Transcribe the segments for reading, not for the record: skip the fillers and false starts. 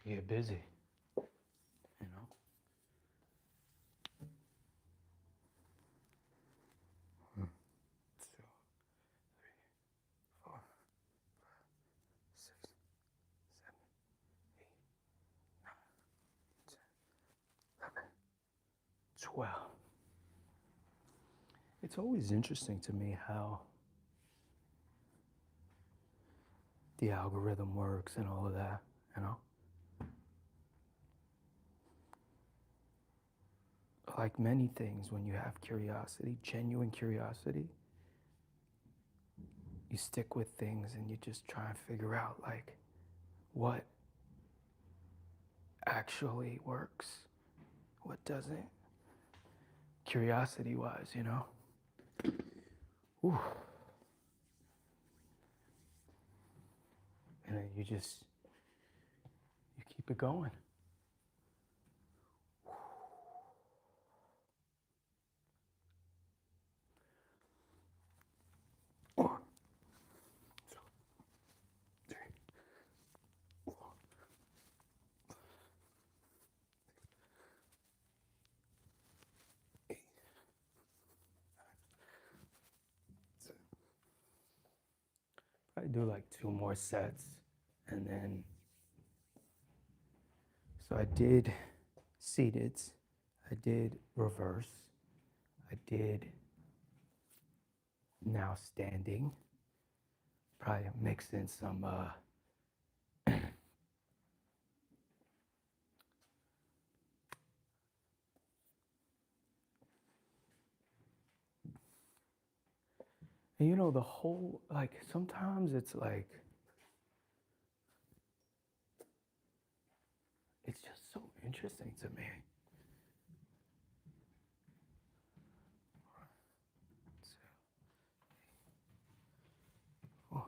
You get busy, you know? Two, three, 4, 5, 6, 7, 8, 9, 10, 11, 12. It's always interesting to me how the algorithm works and all of that, you know? Like many things, when you have curiosity, genuine curiosity, you stick with things and you just try and figure out like what actually works, what doesn't, curiosity wise, you know? Ooh. And then you keep it going. One, two, three, 4, 8, 9, 10. I do like 2 more sets, and then so I did seated, I did reverse, I did now standing, probably mix in some and you know, the whole, like, sometimes it's like, it's just so interesting to me. Oh,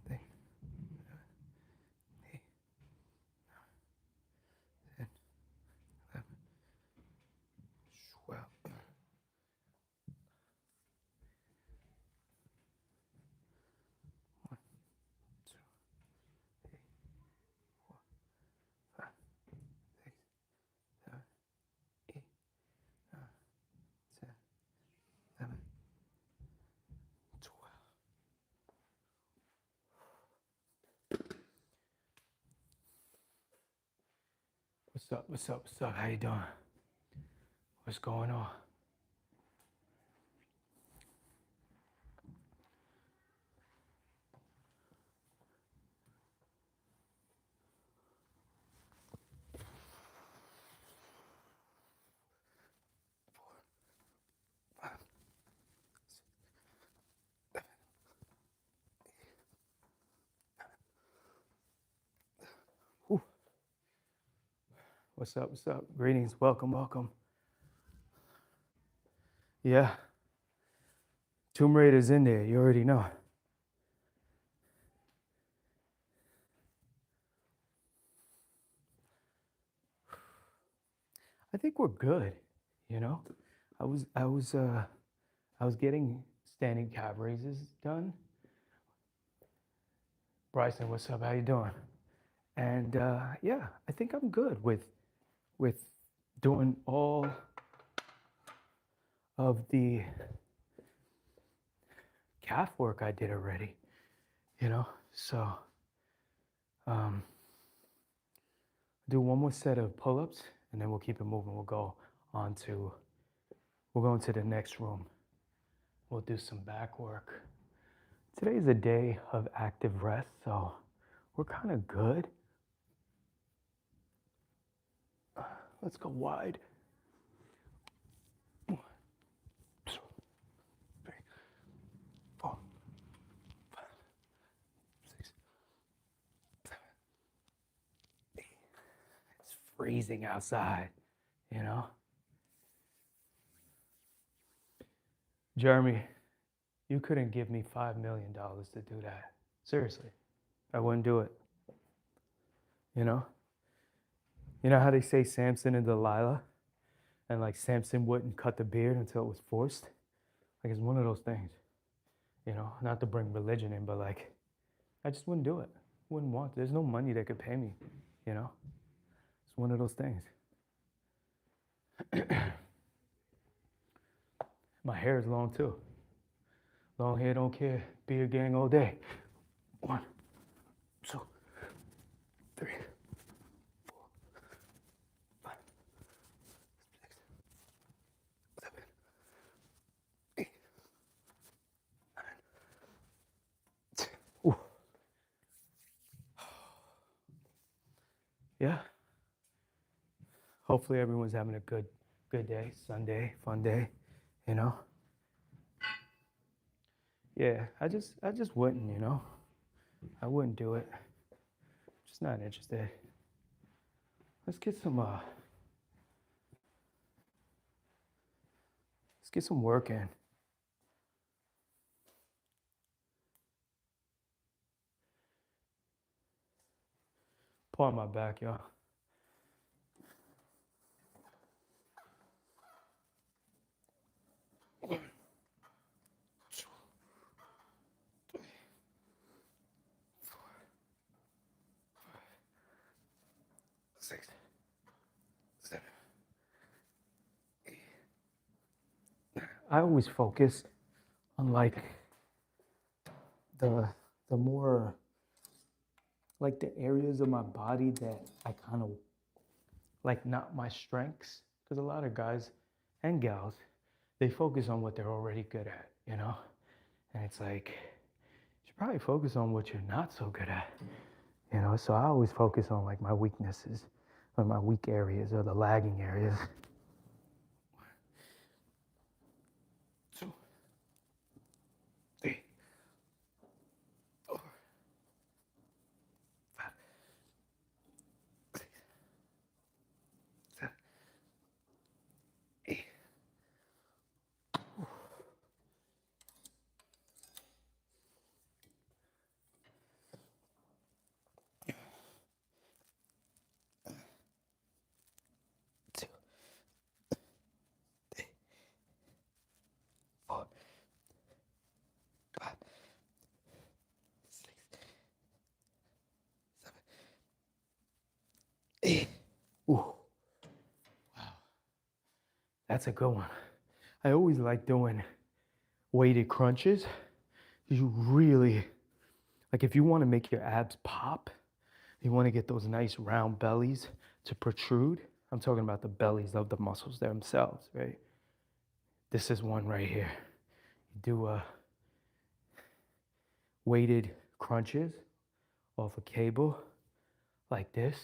thank 8, 9, 10, 11, 12. 1, 2, 3, 4, 5, 6, 7, 8, 9, 10, 11, 12. What's up? What's up? What's up? How you doing? What's going on? What's up? What's up? Greetings. Welcome, welcome. Yeah. Tomb Raider's in there. You already know. I think we're good, you know? I was getting standing cab raises done. Bryson, what's up? How you doing? And yeah, I think I'm good with doing all of the calf work I did already, you know? So do one more set of pull-ups and then we'll keep it moving. We'll go into the next room. We'll do some back work. Today's a day of active rest, so we're kind of good. Let's go wide. 1, 2, 3, 4, 5, 6, 7, 8. It's freezing outside, you know? Jeremy, you couldn't give me $5 million to do that. Seriously, I wouldn't do it. You know? You know how they say Samson and Delilah? And like Samson wouldn't cut the beard until it was forced? Like it's one of those things. You know, not to bring religion in, but like, I just wouldn't do it. Wouldn't want. There's no money that could pay me, you know? It's one of those things. My hair is long too. Long hair, don't care. Beard gang all day. 1, 2, 3, 4, 5, 6, 7, 8, 9, 10. Ooh. Yeah. Hopefully everyone's having a good day, Sunday, fun day, you know? Yeah, I just wouldn't, you know? I wouldn't do it. Just not interested. Let's get some work in. Pardon my back, y'all. Six, 7, 8. I always focus on like the more like the areas of my body that I kind of like, not my strengths, because a lot of guys and gals, they focus on what they're already good at, you know? And it's like, you should probably focus on what you're not so good at, you know? So I always focus on like my weaknesses or my weak areas or the lagging areas. 2, 3, 4, 5, 6, 7, 8. Ooh, wow, that's a good one. I always like doing weighted crunches. You really, like if you want to make your abs pop, you want to get those nice round bellies to protrude. I'm talking about the bellies of the muscles themselves, right? This is one right here. You do weighted crunches off a cable like this.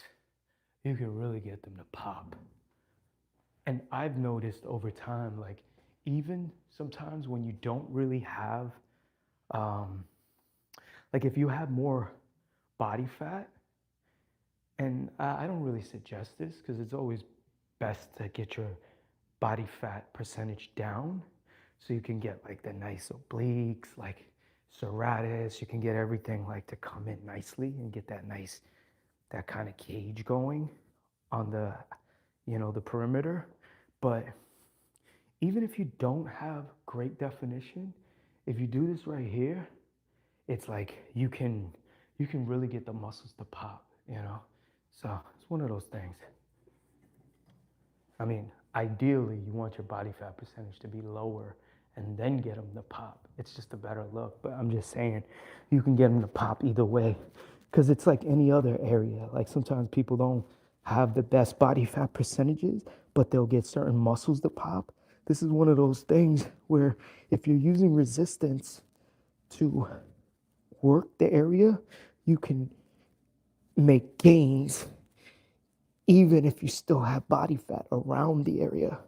You can really get them to pop. And I've noticed over time, like even sometimes when you don't really have, like if you have more body fat, and I don't really suggest this because it's always best to get your body fat percentage down so you can get like the nice obliques, like serratus, you can get everything like to come in nicely and get that nice, that kind of cage going on the, you know, the perimeter. But even if you don't have great definition, if you do this right here, it's like you can really get the muscles to pop, you know? So it's one of those things. I mean, ideally you want your body fat percentage to be lower and then get them to pop. It's just a better look, but I'm just saying you can get them to pop either way because it's like any other area. Like sometimes people don't have the best body fat percentages, but they'll get certain muscles to pop. This is one of those things where if you're using resistance to work the area, you can make gains even if you still have body fat around the area.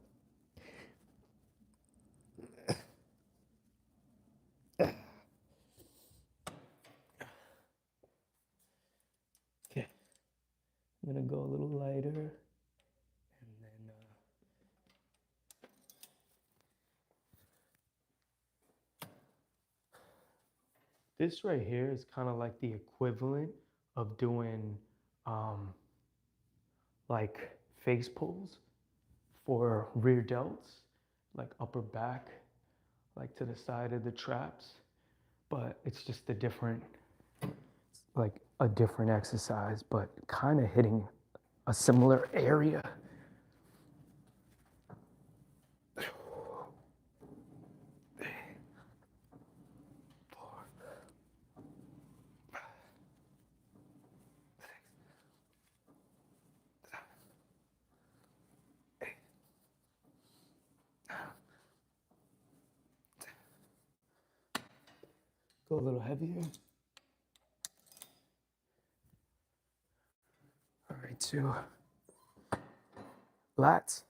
Okay, I'm gonna go a little lighter, and then this right here is kind of like the equivalent of doing like face pulls for rear delts, like upper back, like to the side of the traps, but it's just a different, like a different exercise, but kind of hitting a similar area. Go a little heavier. All right, 2 lats.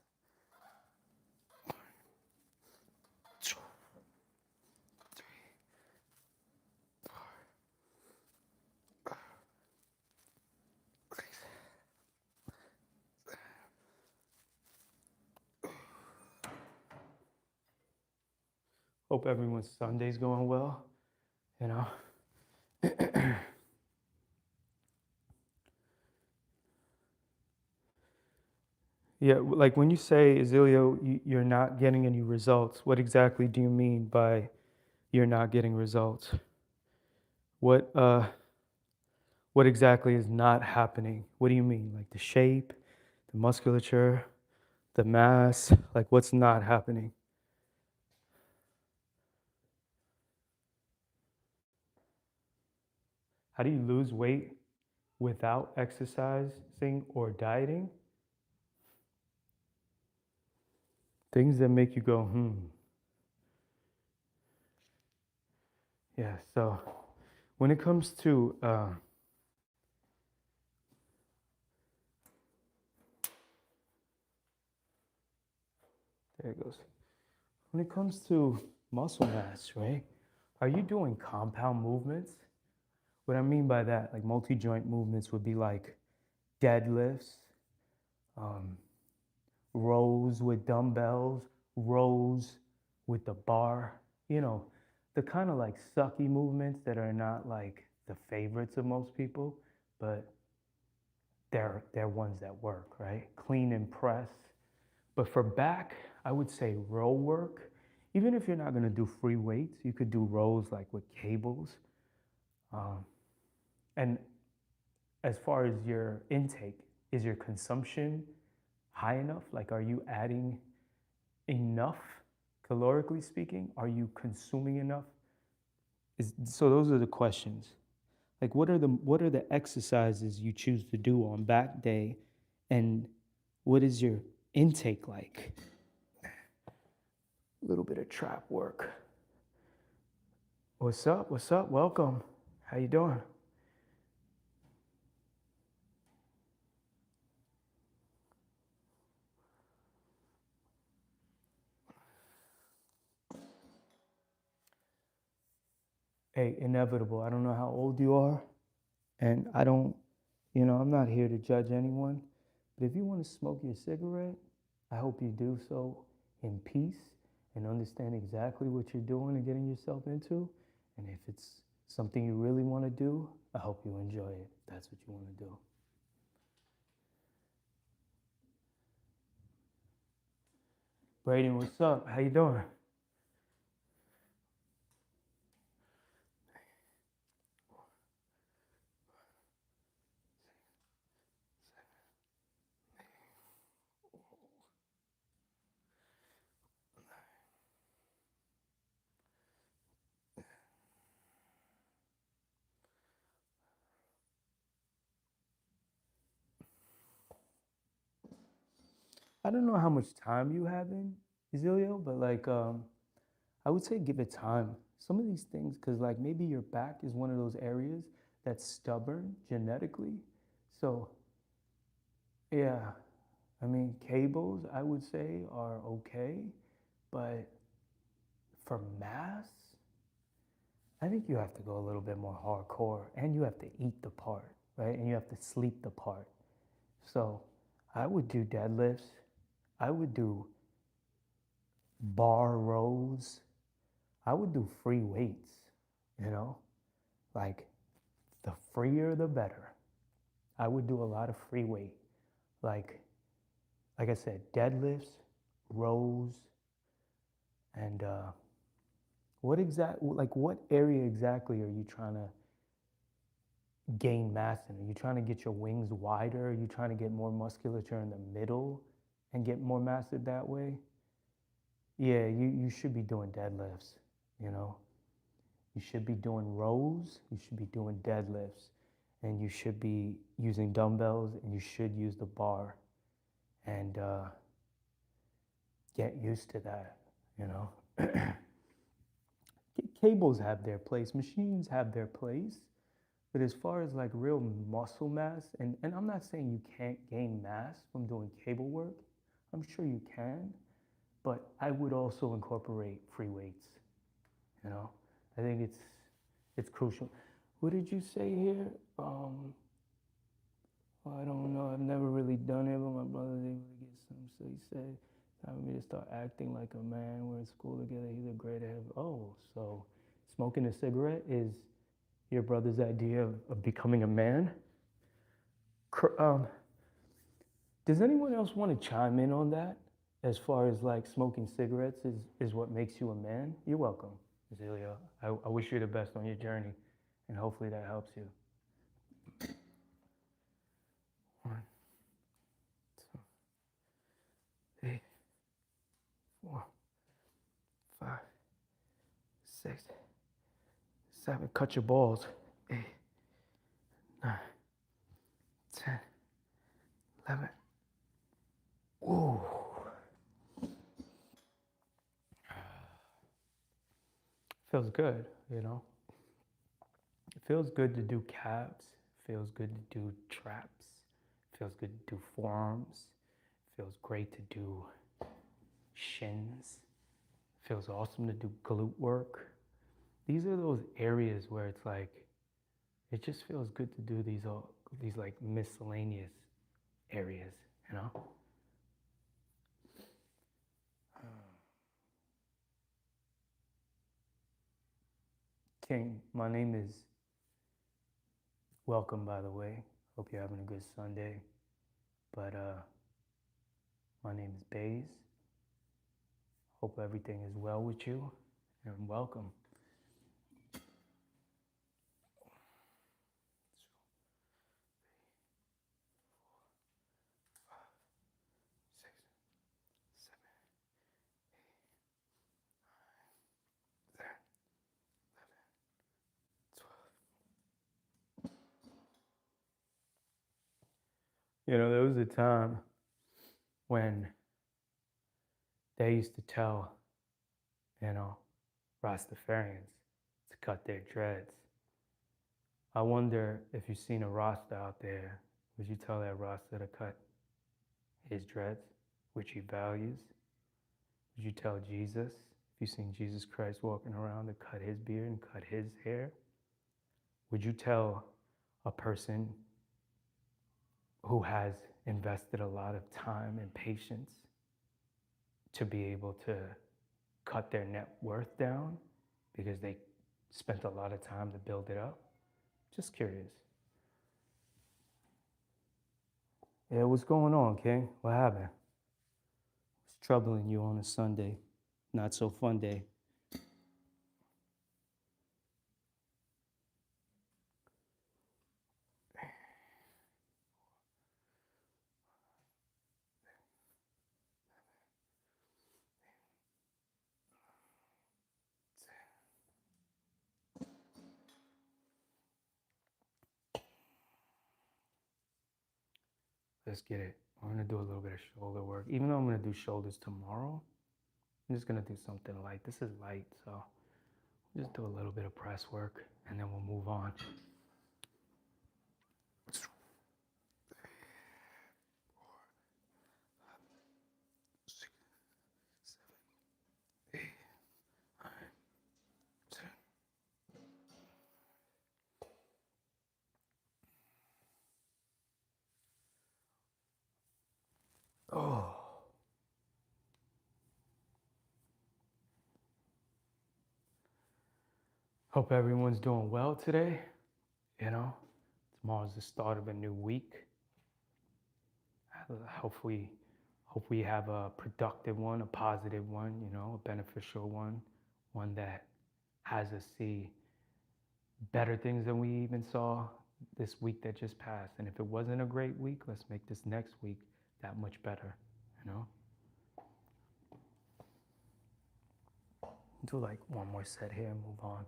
Hope everyone's Sunday's going well, you know. Yeah, like when you say, Azilio, you're not getting any results, what exactly do you mean by you're not getting results? What exactly is not happening? What do you mean? Like the shape, the musculature, the mass? Like what's not happening? How do you lose weight without exercising or dieting? Things that make you go, Yeah, so when it comes to there it goes. When it comes to muscle mass, right? Are you doing compound movements? What I mean by that, like multi-joint movements would be like deadlifts, um, rows with dumbbells, rows with the bar, you know, the kind of like sucky movements that are not like the favorites of most people, but they're ones that work, right? Clean and press. But for back, I would say row work. Even if you're not gonna do free weights, you could do rows like with cables. Um, and as far as your intake, is your consumption high enough? Like, are you adding enough, calorically speaking? Are you consuming enough? So those are the questions. Like, what are the exercises you choose to do on back day, and what is your intake like? A little bit of trap work. What's up? What's up? Welcome. How you doing? Hey, inevitable. I don't know how old you are, and I don't, I'm not here to judge anyone. But if you want to smoke your cigarette, I hope you do so in peace and understand exactly what you're doing and getting yourself into. And if it's something you really want to do, I hope you enjoy it. If that's what you want to do. Braden, what's up? How you doing? I don't know how much time you have in Ezilio, but like I would say give it time. Some of these things, because like maybe your back is one of those areas that's stubborn genetically. So yeah, I mean cables I would say are okay, but for mass, I think you have to go a little bit more hardcore, and you have to eat the part, right? And you have to sleep the part. So I would do deadlifts. I would do bar rows. I would do free weights, you know, like the freer the better. I would do a lot of free weight, like like I said, deadlifts, rows, and what area exactly are you trying to gain mass in? Are you trying to get your wings wider? Are you trying to get more musculature in the middle and get more massive that way? Yeah, you should be doing deadlifts, you know. You should be doing rows, you should be doing deadlifts, and you should be using dumbbells, and you should use the bar. And get used to that, you know. Cables have their place, machines have their place, but as far as like real muscle mass, and I'm not saying you can't gain mass from doing cable work, I'm sure you can, but I would also incorporate free weights, you know. I think it's crucial. What did you say here? I don't know. I've never really done it, but my brother's able to get some. So he said, time for me to start acting like a man. We're in school together. He's a great head. Oh, so smoking a cigarette is your brother's idea of becoming a man? Does anyone else want to chime in on that? As far as like smoking cigarettes is what makes you a man? You're welcome, Azealia. I wish you the best on your journey, and hopefully that helps you. 1, 2, 3, 4, 5, 6, 7. Cut your balls. 8, 9, 10, 11. Ooh. Feels good, you know. It feels good to do calves. Feels good to do traps. Feels good to do forearms. Feels great to do shins. Feels awesome to do glute work. These are those areas where it's like, it just feels good to do these like miscellaneous areas, you know? King, my name is welcome, by the way. Hope you're having a good Sunday. But my name is Bays. Hope everything is well with you, and welcome. You know, there was a time when they used to tell, you know, Rastafarians to cut their dreads. I wonder if you've seen a Rasta out there, would you tell that Rasta to cut his dreads, which he values? Would you tell Jesus, if you've seen Jesus Christ walking around, to cut his beard and cut his hair? Would you tell a person who has invested a lot of time and patience to be able to cut their net worth down because they spent a lot of time to build it up? Just curious. Yeah, what's going on, King? What happened? What's troubling you on a Sunday? Not so fun day. Let's get it. I'm gonna do a little bit of shoulder work. Even though I'm gonna do shoulders tomorrow, I'm just gonna do something light. This is light, so just do a little bit of press work and then we'll move on. 6, 7, 8, 9, 10. Oh. Hope everyone's doing well today. You know, tomorrow's the start of a new week. Hope we have a productive one, a positive one, you know, a beneficial one that has us see better things than we even saw this week that just passed. And if it wasn't a great week, let's make this next week that much better, you know? Do like one more set here and move on.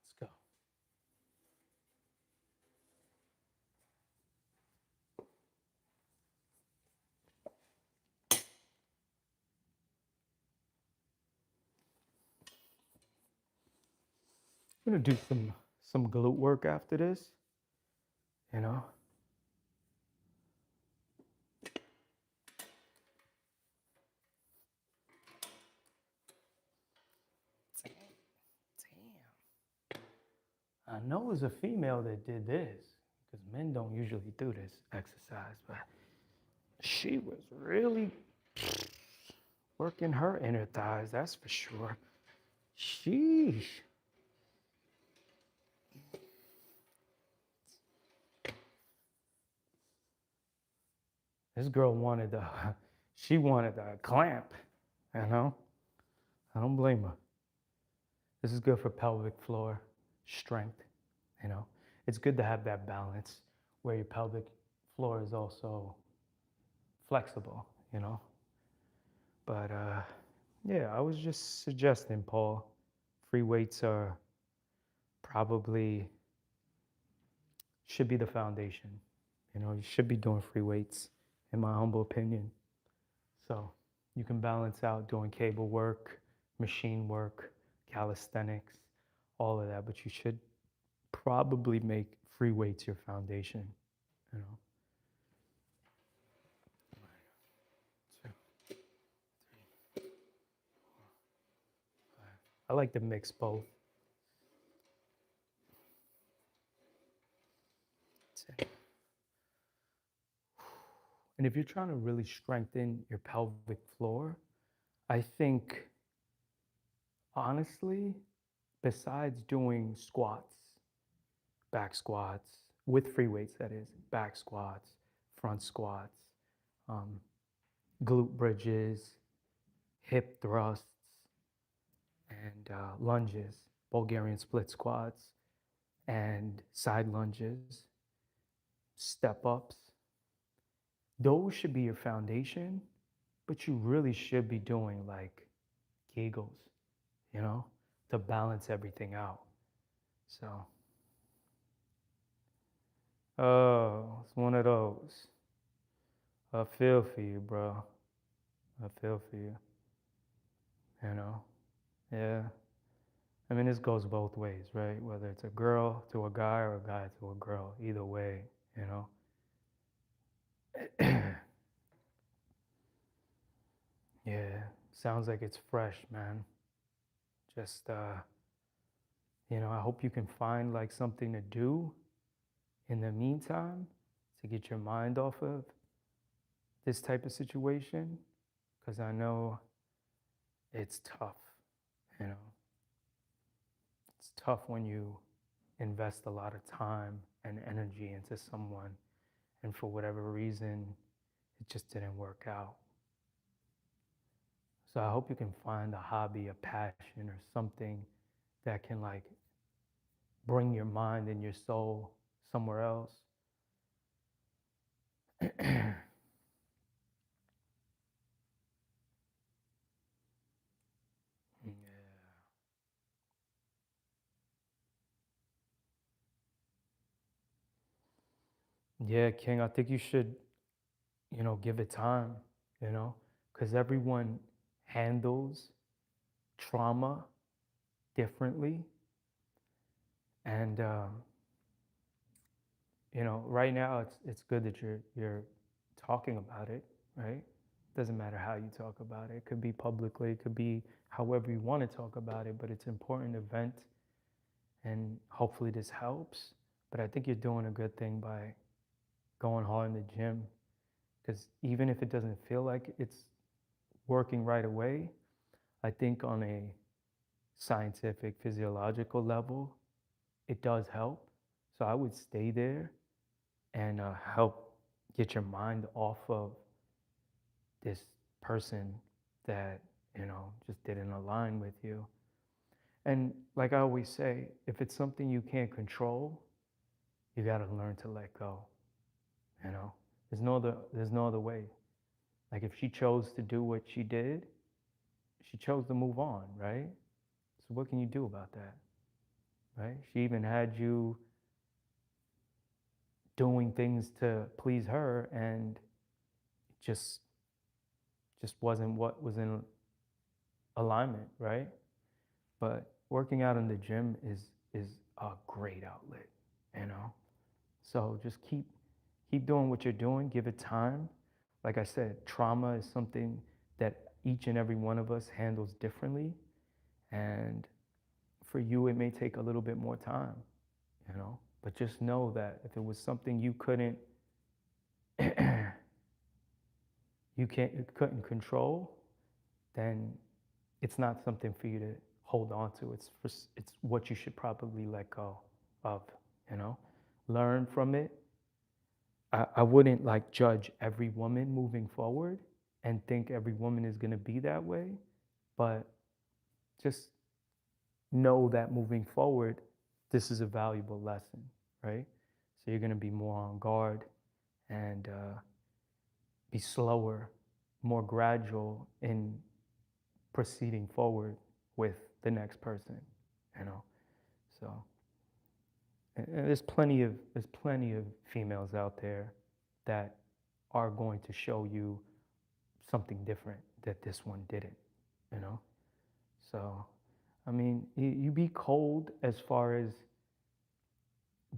Let's go. I'm gonna do some glute work after this, you know. Damn. I know it was a female that did this, because men don't usually do this exercise, but she was really working her inner thighs, that's for sure. Sheesh. This girl wanted she wanted a clamp, you know? I don't blame her. This is good for pelvic floor strength, you know? It's good to have that balance where your pelvic floor is also flexible, you know? But yeah, I was just suggesting, Paul, free weights are probably should be the foundation. You know, you should be doing free weights, in my humble opinion. So you can balance out doing cable work, machine work, calisthenics, all of that, but you should probably make free weights your foundation, you know. I like to mix both. And if you're trying to really strengthen your pelvic floor, I think, honestly, besides doing squats, back squats, with free weights, that is, back squats, front squats, um, glute bridges, hip thrusts, and lunges, Bulgarian split squats, and side lunges, step ups. Those should be your foundation, but you really should be doing like Kegels, you know, to balance everything out. So, oh, it's one of those. I feel for you, bro. I feel for you. You know? Yeah. I mean, this goes both ways, right? Whether it's a girl to a guy or a guy to a girl, either way, you know? Yeah, sounds like it's fresh, man. Just, you know, I hope you can find like something to do in the meantime to get your mind off of this type of situation, because I know it's tough, you know. It's tough when you invest a lot of time and energy into someone and for whatever reason it just didn't work out. So I hope you can find a hobby, a passion, or something that can like bring your mind and your soul somewhere else. Yeah. Yeah, King, I think you should, you know, give it time, you know, because everyone handles trauma differently. And you know, right now it's good that you're talking about it, right? Doesn't matter how you talk about it. It could be publicly, it could be however you want to talk about it, but it's important to vent, and hopefully this helps. But I think you're doing a good thing by going hard in the gym, because even if it doesn't feel like it's working right away. I think on a scientific, physiological level, it does help. So I would stay there and help get your mind off of this person that, just didn't align with you. And like I always say, if it's something you can't control, you got to learn to let go, you know? There's no other way. Like if she chose to do what she did, she chose to move on, right? So what can you do about that, right? She even had you doing things to please her, and it just wasn't what was in alignment, right? But working out in the gym is a great outlet, you know. So just keep doing what you're doing. Give it time. Like I said, trauma is something that each and every one of us handles differently, and for you, it may take a little bit more time, you know. But just know that if it was something you couldn't couldn't control, then it's not something for you to hold on to. It's what you should probably let go of, you know. Learn from it. I wouldn't like judge every woman moving forward and think every woman is going to be that way, but just know that moving forward, this is a valuable lesson, right? So you're going to be more on guard and be slower, more gradual in proceeding forward with the next person, you know. So and there's plenty of females out there that are going to show you something different that this one didn't, you know. So I mean, you be cold as far as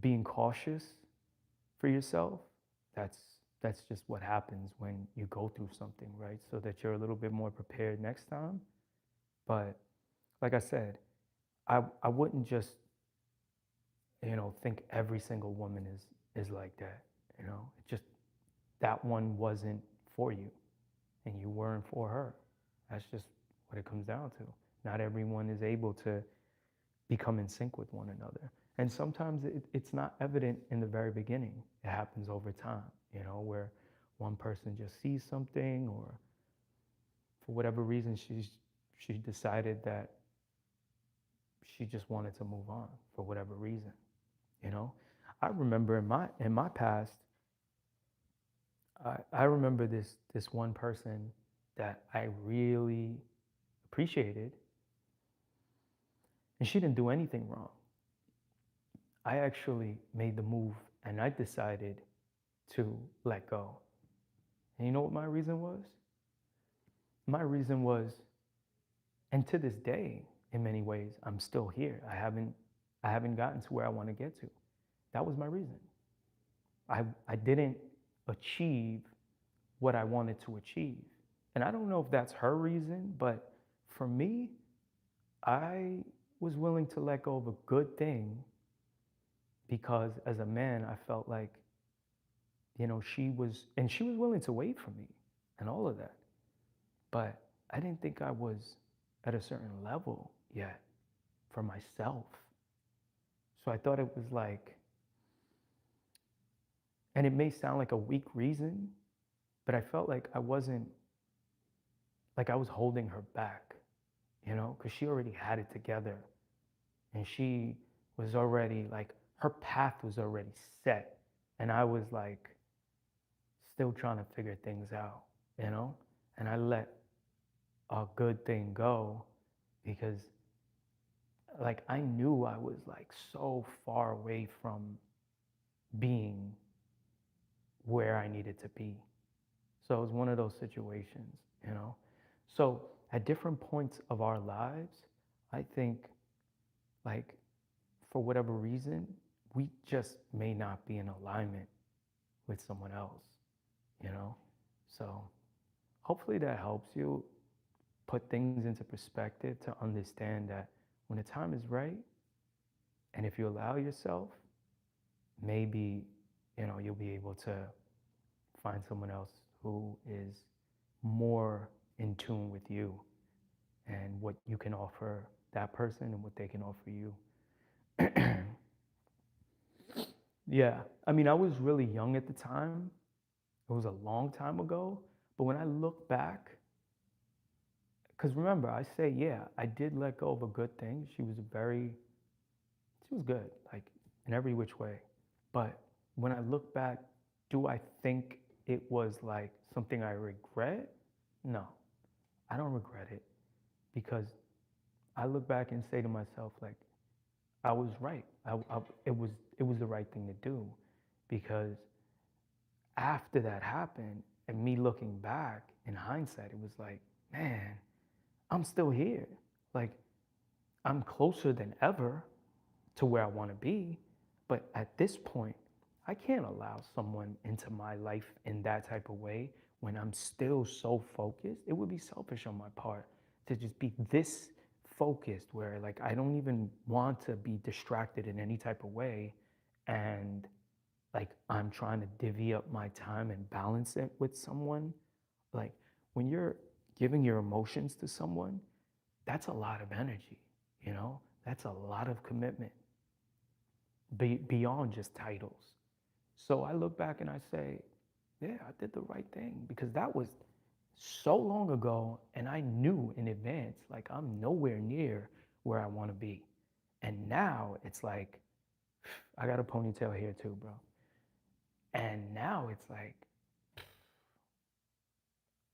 being cautious for yourself. That's that's just what happens when you go through something, right? So that you're a little bit more prepared next time. But like I said, I wouldn't just, think every single woman is like that. It just that one wasn't for you and you weren't for her. That's just what it comes down to. Not everyone is able to become in sync with one another. And sometimes it's not evident in the very beginning. It happens over time, where one person just sees something, or for whatever reason she decided that she just wanted to move on for whatever reason, you know. I remember in my past, I remember this one person that I really appreciated, and she didn't do anything wrong. I actually made the move and I decided to let go. And you know what my reason was? My reason was, and to this day, in many ways, I'm still here. I haven't gotten to where I want to get to. That was my reason. I didn't achieve what I wanted to achieve. And I don't know if that's her reason, but for me, I was willing to let go of a good thing because as a man, I felt like, she was willing to wait for me and all of that. But I didn't think I was at a certain level yet for myself. So I thought it was like, and it may sound like a weak reason, but I felt like I wasn't, like I was holding her back, because she already had it together. And she was already like, her path was already set. And I was like, still trying to figure things out, And I let a good thing go because, like, I knew I was like so far away from being where I needed to be. So it was one of those situations. So at different points of our lives, I think, like, for whatever reason, we just may not be in alignment with someone else, you know? So hopefully that helps you put things into perspective to understand that when the time is right, and if you allow yourself, maybe, you'll be able to find someone else who is more in tune with you and what you can offer that person and what they can offer you. Yeah, I mean, I was really young at the time. It was a long time ago. But when I look back, because remember, I say, yeah, I did let go of a good thing. She was good, like in every which way. But when I look back, do I think it was like something I regret? No, I don't regret it because I look back and say to myself, like, I was right. It was the right thing to do because after that happened and me looking back in hindsight, it was like, man, I'm still here. Like, I'm closer than ever to where I want to be. But at this point, I can't allow someone into my life in that type of way when I'm still so focused. It would be selfish on my part to just be this focused where like I don't even want to be distracted in any type of way. And like I'm trying to divvy up my time and balance it with someone. Like when you're giving your emotions to someone, that's a lot of energy, you know? That's a lot of commitment beyond just titles. So I look back and I say, yeah, I did the right thing because that was so long ago and I knew in advance, like I'm nowhere near where I want to be. And now it's like, I got a ponytail here too, bro. And now it's like,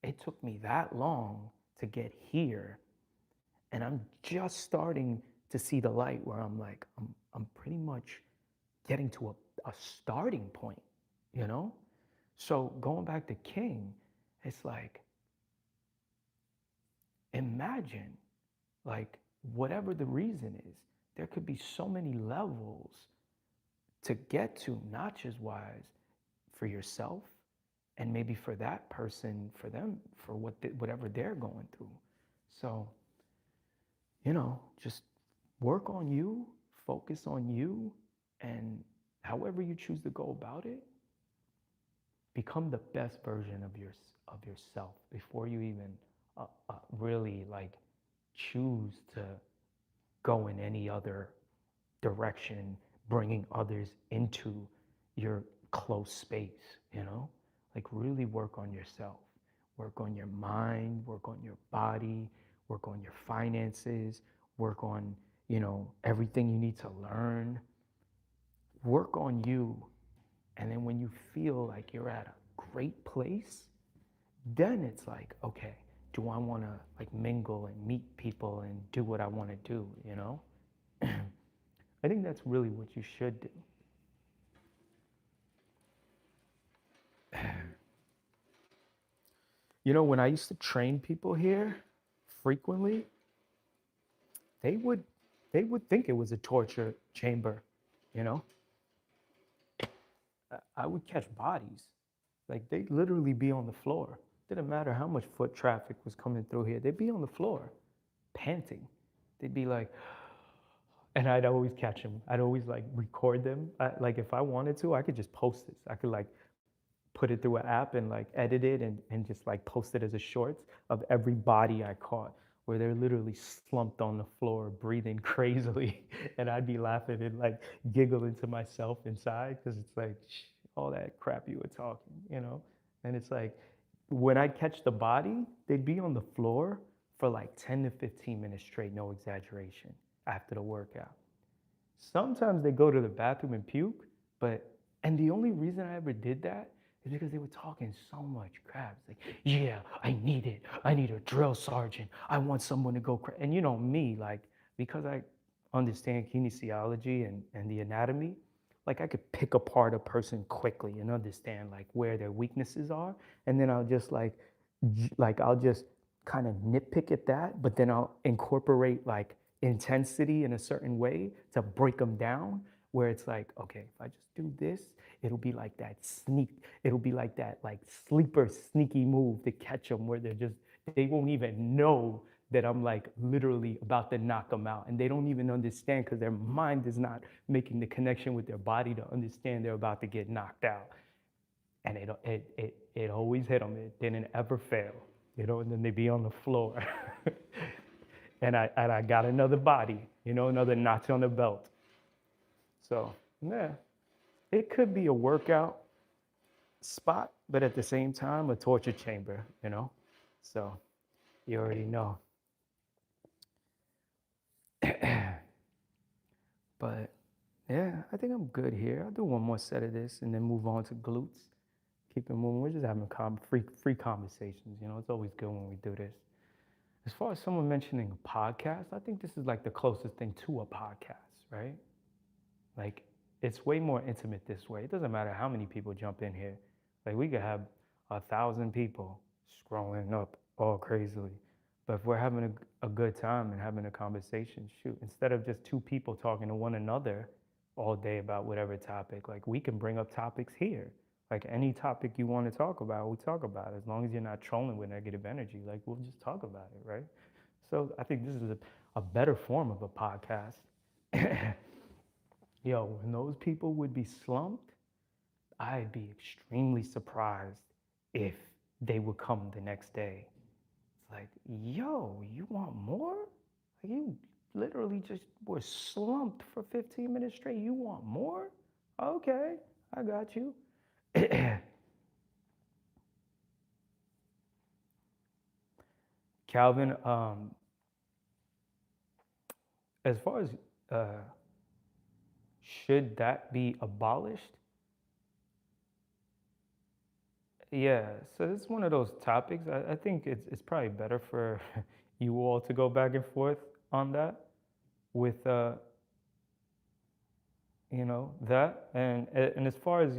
it took me that long to get here. And I'm just starting to see the light where I'm like, I'm pretty much getting to a starting point, you know? So going back to King, it's like, imagine, like, whatever the reason is, there could be so many levels to get to, not just wise for yourself and maybe for that person, for them, for whatever they're going through. So, just work on you, focus on you, and however you choose to go about it, become the best version of yourself before you even really like choose to go in any other direction, bringing others into your close space, like really work on yourself, work on your mind, work on your body, work on your finances, work on, everything you need to learn, work on you. And then when you feel like you're at a great place, then it's like, okay, do I want to like mingle and meet people and do what I want to do? I think that's really what you should do. When I used to train people here frequently, they would think it was a torture chamber, you know? I would catch bodies. Like they'd literally be on the floor. Didn't matter how much foot traffic was coming through here. They'd be on the floor, panting. They'd be like, and I'd always catch them. I'd always like record them. Like if I wanted to, I could just post this. I could like put it through an app and like edit it and just like post it as a shorts of every body I caught where they're literally slumped on the floor breathing crazily. And I'd be laughing and like giggling to myself inside because it's like all that crap you were talking. And it's like when I catch the body, they'd be on the floor for like 10 to 15 minutes straight, no exaggeration, after the workout. Sometimes they go to the bathroom and puke, and the only reason I ever did that is because they were talking so much crap. It's like, yeah, I need it. I need a drill sergeant. I want someone to go. And me, like, because I understand kinesiology and the anatomy, like I could pick apart a person quickly and understand like where their weaknesses are. And then I'll just I'll just kind of nitpick at that, but then I'll incorporate like intensity in a certain way to break them down where it's like, okay, if I just do this, it'll be like it'll be like that like sleeper sneaky move to catch them where they won't even know that I'm like literally about to knock them out. And they don't even understand because their mind is not making the connection with their body to understand they're about to get knocked out. And it always hit them. It didn't ever fail. and then they be on the floor. And I got another body, another notch on the belt. So, yeah, it could be a workout spot, but at the same time, a torture chamber. So, you already know. But yeah, I think I'm good here. I'll do one more set of this and then move on to glutes. Keep it moving. We're just having free conversations. It's always good when we do this. As far as someone mentioning a podcast, I think this is like the closest thing to a podcast, right? Like, it's way more intimate this way. It doesn't matter how many people jump in here. Like, we could have 1,000 people scrolling up all crazily. But if we're having a good time and having a conversation, shoot, instead of just two people talking to one another all day about whatever topic, like, we can bring up topics here. Like, any topic you want to talk about, we talk about it. As long as you're not trolling with negative energy, like, we'll just talk about it, right? So I think this is a better form of a podcast. Yo, when those people would be slumped, I'd be extremely surprised if they would come the next day. It's like, yo, you want more? Like, you literally just were slumped for 15 minutes straight. You want more? Okay, I got you. Calvin, as far as should that be abolished? Yeah, so it's one of those topics. I think it's probably better for you all to go back and forth on that with that. And as far as,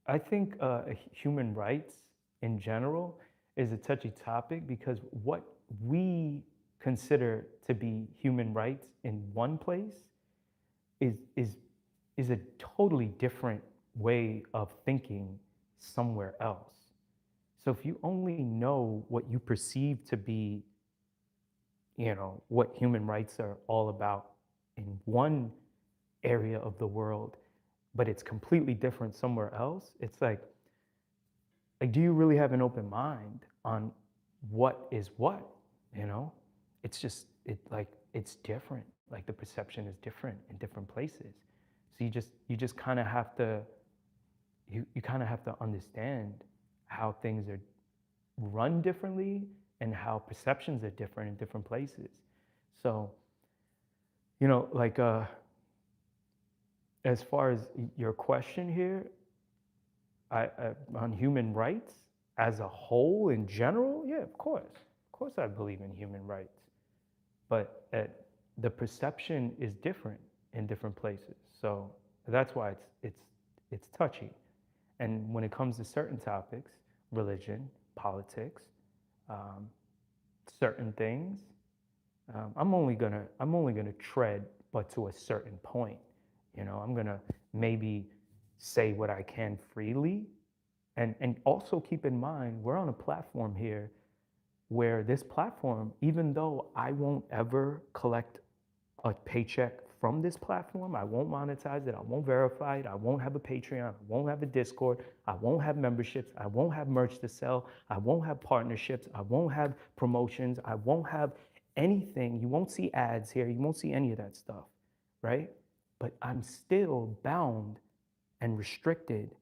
I think human rights in general is a touchy topic because what we consider to be human rights in one place is is is a totally different way of thinking somewhere else. So if you only know what you perceive to be, what human rights are all about in one area of the world, but it's completely different somewhere else, it's like, do you really have an open mind on what is what? You know, it's just it's different. Like, the perception is different in different places. So you just kind of have to you kind of have to understand how things are run differently and how perceptions are different in different places. So, like, as far as your question here, I on human rights as a whole in general, yeah, of course, I believe in human rights, but the perception is different in different places. So that's why it's touchy. And when it comes to certain topics, religion, politics, um, certain things, I'm only gonna tread, but to a certain point. I'm gonna maybe say what I can freely, and also keep in mind we're on a platform here where this platform, even though I won't ever collect a paycheck from this platform, I won't monetize it, I won't verify it, I won't have a Patreon, I won't have a Discord, I won't have memberships, I won't have merch to sell, I won't have partnerships, I won't have promotions, I won't have anything. You won't see ads here, you won't see any of that stuff, right? But I'm still bound and restricted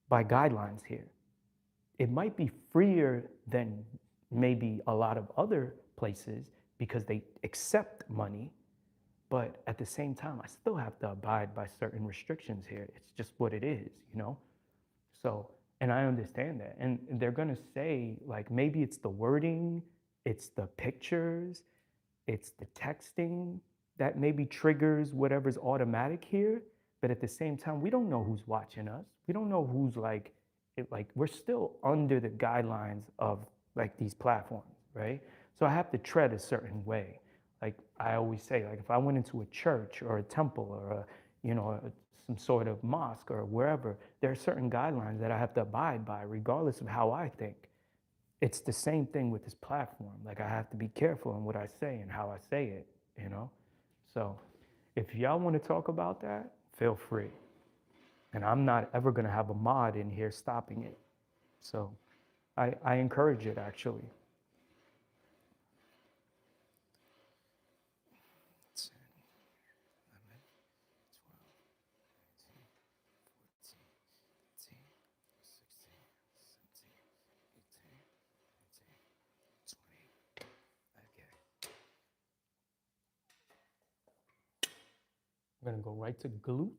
by guidelines here. It might be freer than maybe a lot of other places because they accept money, but at the same time, I still have to abide by certain restrictions here. It's just what it is. So, and I understand that. And they're going to say, like, maybe it's the wording, it's the pictures, it's the texting that maybe triggers whatever's automatic here. But at the same time, we don't know who's watching us. We don't know who's like we're still under the guidelines of like these platforms, right? So I have to tread a certain way. Like I always say, like if I went into a church or a temple or some sort of mosque or wherever, there are certain guidelines that I have to abide by, regardless of how I think. It's the same thing with this platform. Like I have to be careful in what I say and how I say it. So if y'all want to talk about that, feel free. And I'm not ever going to have a mod in here stopping it. So I encourage it, actually. 10, 11, 12, 13, 14, 15, 16, 17, 18, 19, 20. Okay. I'm going to go right to glutes.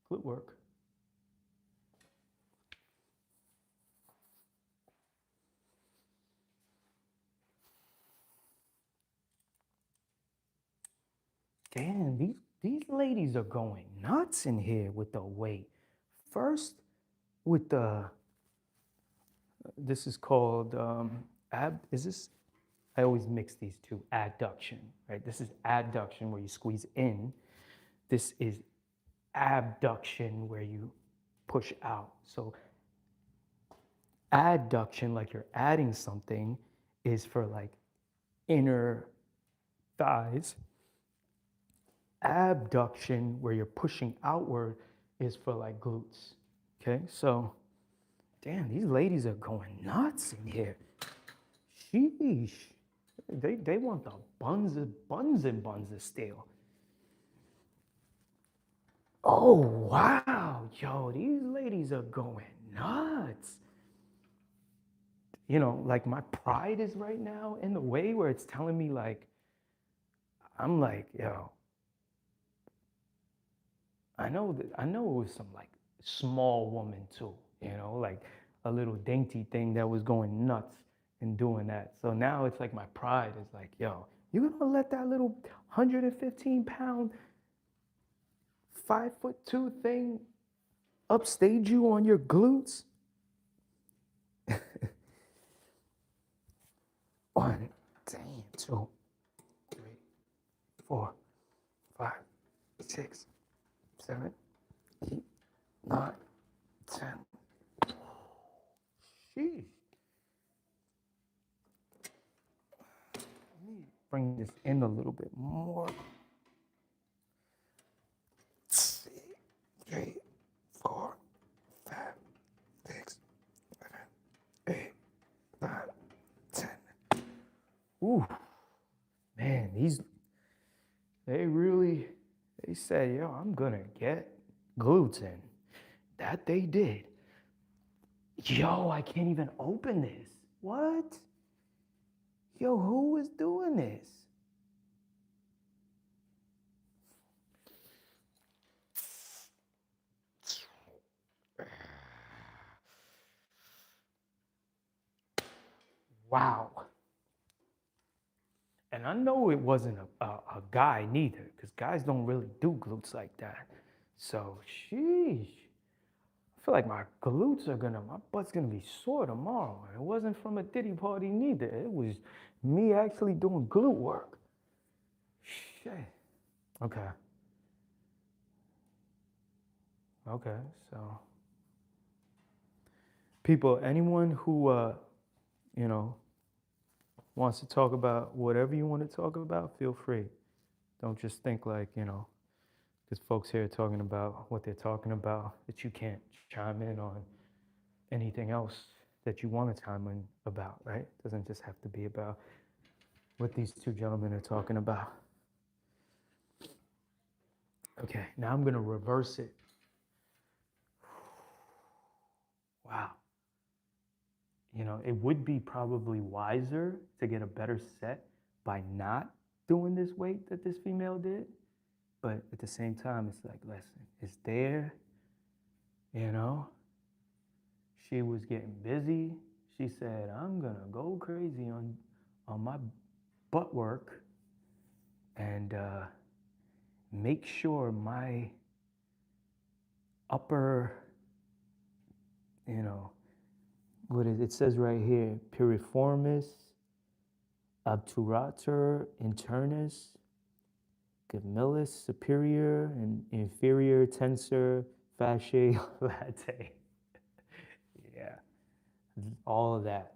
Glute work. Damn, these ladies are going nuts in here with the weight. First, with this is called I always mix these two, adduction, right? This is adduction where you squeeze in. This is abduction where you push out. So adduction, like you're adding something, is for like inner thighs. Abduction, where you're pushing outward, is for like glutes. Okay, so damn, these ladies are going nuts in here. Sheesh. They want the buns and buns of steel. Oh wow, yo, these ladies are going nuts. You know, like my pride is right now in the way where it's telling me like, I'm like, yo, I know it was some like small woman too, you know, like a little dainty thing that was going nuts and doing that. So now it's like my pride is like, yo, you gonna let that little 115-pound, 5'2" thing upstage you on your glutes? One, damn, 2, 3, 4, 5, 6, 7, 8, 9, 10. Sheesh. Let me bring this in a little bit more. 2, 3, 4, 5, 6, 7, 8, 9, 10. Ooh, man, they said, yo, I'm gonna get glutes in. That they did. Yo, I can't even open this. What? Yo, who is doing this? Wow. And I know it wasn't a guy neither, because guys don't really do glutes like that. So, sheesh. I feel like my butt's gonna be sore tomorrow. And it wasn't from a Diddy party neither. It was me actually doing glute work. Shit. Okay. Okay, so people, anyone who you know, wants to talk about whatever you want to talk about, feel free. Don't just think like, you know, because folks here are talking about what they're talking about, that you can't chime in on anything else that you want to chime in about, right? It doesn't just have to be about what these two gentlemen are talking about. Okay, now I'm going to reverse it. Wow. You know, it would be probably wiser to get a better set by not doing this weight that this female did. But at the same time, it's like, listen, it's there, you know? She was getting busy. She said, I'm gonna go crazy on my butt work and make sure my upper, you know, it says right here, piriformis, obturator internus, gemellus superior and inferior tensor fasciae latae. Yeah, all of that.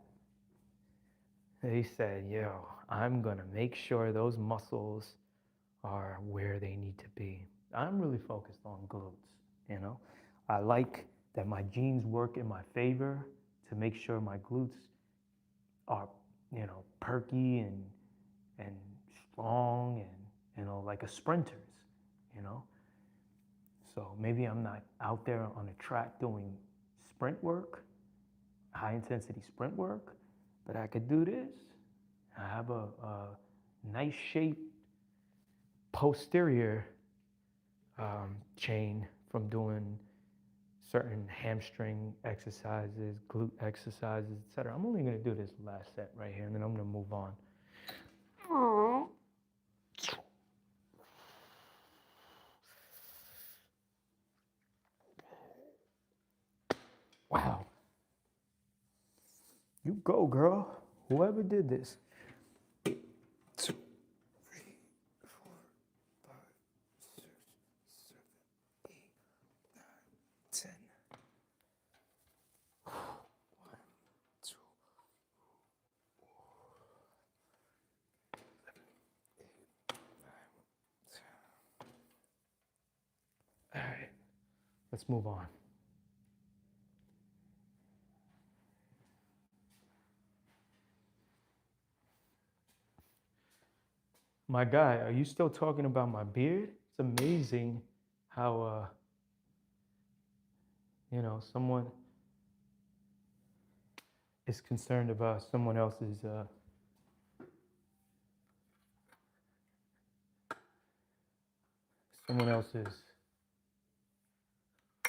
They said, yo, I'm gonna make sure those muscles are where they need to be. I'm really focused on glutes, you know. I like that my genes work in my favor to make sure my glutes are, perky and strong and, like a sprinter's, you know. So maybe I'm not out there on a track doing sprint work, high intensity sprint work, but I could do this. I have a nice shaped posterior chain from doing certain hamstring exercises, glute exercises, etc. I'm only going to do this last set right here, and then I'm going to move on. Wow. You go, girl. Whoever did this. 2, 3, 4, 5, 6, 7, 8, 9, 10. 1, 2, 11, 8, 9, 10. All right, let's move on. My guy, are you still talking about my beard? It's amazing how, someone is concerned about someone else's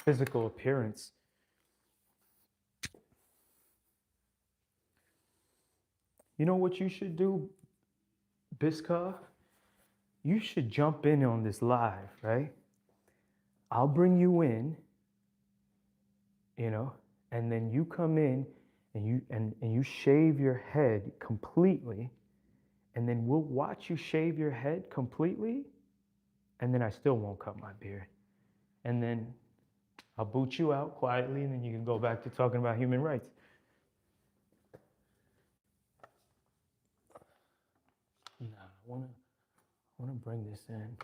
physical appearance. You know what you should do, Biskov? You should jump in on this live, right? I'll bring you in, and then you come in and you shave your head completely, and then we'll watch you shave your head completely, and then I still won't cut my beard. And then I'll boot you out quietly, and then you can go back to talking about human rights. Nah, I wanna bring this in.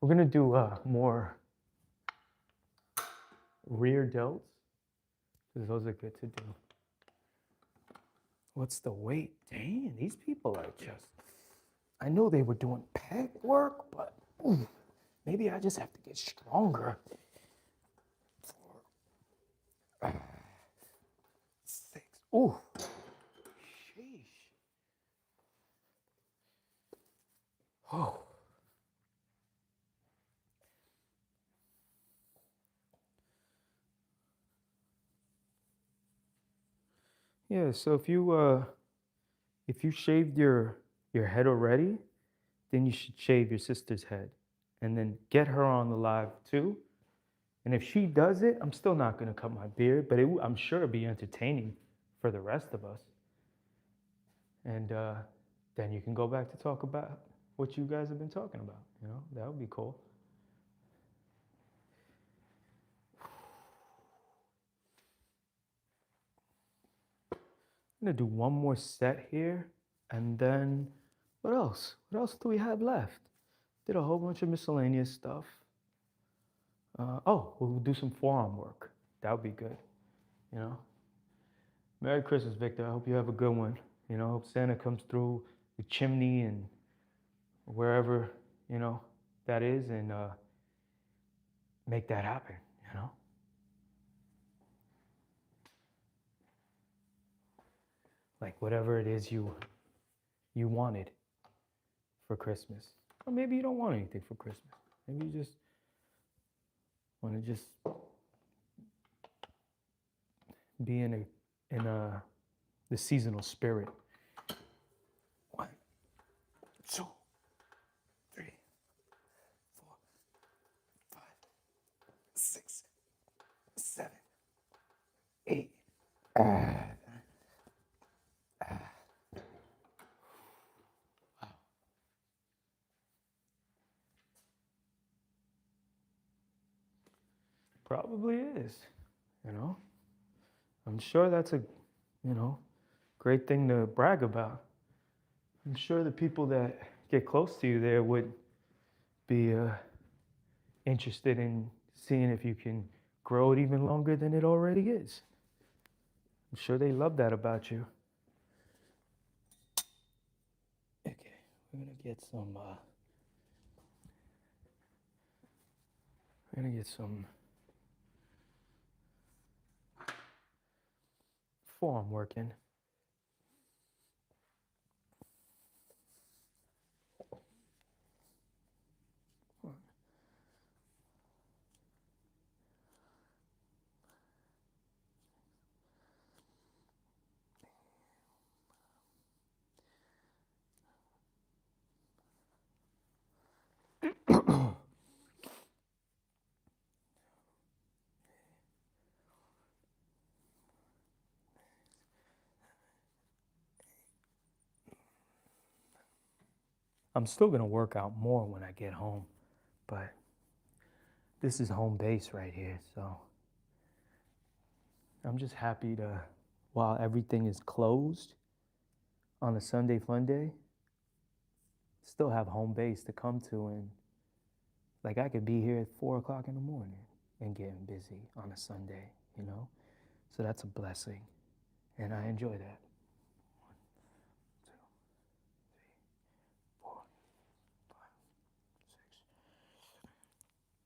We're gonna do more rear delts, because those are good to do. What's the weight? Dang, these people are just, I know they were doing pec work, but maybe I just have to get stronger. 4, 6, ooh, sheesh. Oh. Yeah, so if you shaved your head already, then you should shave your sister's head and then get her on the live too. And if she does it, I'm still not going to cut my beard, but I'm sure it'll be entertaining for the rest of us. And then you can go back to talk about what you guys have been talking about. That would be cool. I'm going to do one more set here, and then what else? What else do we have left? Did a whole bunch of miscellaneous stuff. We'll do some forearm work. That would be good, Merry Christmas, Victor. I hope you have a good one. Hope Santa comes through the chimney and wherever, that is, and make that happen, Like whatever it is you wanted for Christmas. Or maybe you don't want anything for Christmas. Maybe you just want to just be in the seasonal spirit. 1, 2, 3, 4, 5, 6, 7, 8. Probably is, I'm sure that's a, great thing to brag about. I'm sure the people that get close to you there would be interested in seeing if you can grow it even longer than it already is. I'm sure they love that about you. Okay, we're gonna get some. We're gonna get some form working. I'm still gonna work out more when I get home, but this is home base right here, so I'm just happy to, while everything is closed on a Sunday fun day, still have home base to come to, and like I could be here at 4 o'clock in the morning and getting busy on a Sunday, you know? So that's a blessing, and I enjoy that. 1, 2, 3, 4, 5, 6,